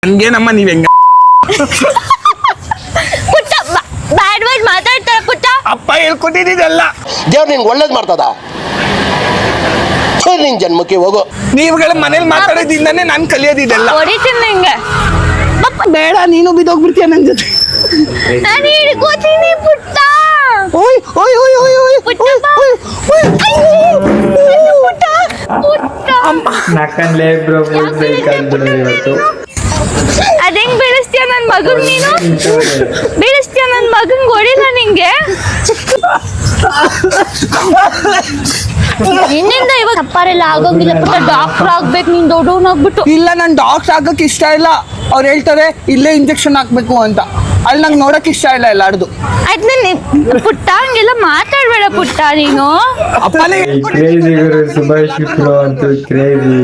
ಹಂಗೇನಮ್ಮ ನೀವ್ ಹೆಂಗ ಪುಟ್ಟ ಬ್ಯಾಡ್ ವರ್ಡ್ ಮಾತಾಡ್ತಾರ ಪುಟ್ಟ. ಅಪ್ಪ ಹೇಳ್ಕೊಟ್ಟಿದ್ದಲ್ಲ. ದೇವ್ರು ನಿನ್ಗೆ ಒಳ್ಳೇದ್ ಮಾಡ್ತದ. ನಿನ್ ಜನ್ಮಕ್ಕೆ ಹೋಗು. ನೀವುಗಳ ಮನೇಲಿ ಮಾತಾಡೋದಿಂದಾನೆ ನಾನ್ ಕಲಿಯೋದಿದೆಲ್ಲ. ಹೊಡಿತೀನಿ ನಿಂಗೆ. ಬೇಡ, ನೀನು ಬಿದ್ದೋಗ್ಬಿಡ್ತೀಯ ನನ್ ಜೊತೆ. ನಾನು ಹಿಡ್ಕೋತೀನಿ ಪುಟ್ಟ. ಓಯ್ ಓಯ್ ಓಯ್ ಓಯ್ ಓಯ್ ಪುಟ್ಟ ಬಾ. ಪುಟ್ಟ ಪುಟ್ಟ ನಾಕಂಡ್ಲೆ ಬ್ರೋ ಬೇಕಂದ್ರೆ ಇವತ್ತು ಅದೇಂಗ್ ಬೆಳೆಸ್ತೀಯ ನನ್ ಮಗನ್ ನೀನು? ಬೆಳೆಸ್ತೀಯ ನನ್ ಮಗನ್ ಹೊಡಿಲ್ಲ ನಿಂಗೆ? ನಿನ್ನಿಂದ ಇವಾಗ ತಪ್ಪಾರೆಲ್ಲ ಆಗೋಂಗಿಲ್ಲ ಪುಟ್ಟ. ಡಾಕ್ಟರ್ ಆಗ್ಬೇಕು ನೀನ್ ದೊಡ್ಡವನಾಗ್ಬಿಟ್ಟು. ಇಲ್ಲ, ನನ್ ಡಾಕ್ಟರ್ ಆಗಕ್ ಇಷ್ಟ ಇಲ್ಲ. ಅವ್ರು ಹೇಳ್ತಾರೆ ಇಲ್ಲೇ ಇಂಜೆಕ್ಷನ್ ಹಾಕ್ಬೇಕು ಅಂತ. ಅಲ್ಲಿ ನಂಗೆ ನೋಡಕ್ ಇಷ್ಟ ಇಲ್ಲ ಎಲ್ಲಾರ್ದು. ಆಯ್ತು ಪುಟ್ಟ ಹಂಗೆಲ್ಲ ಮಾತಾಡ್ಬೇಡ ಪುಟ್ಟ ನೀನು. ಅಪ್ಪನೇ ಕ್ರೇಜಿ ಗುರು ಸುಭಾಷ್ ವಿಪ್ರೋ ಅಂತೂ ಕ್ರೇಜಿ.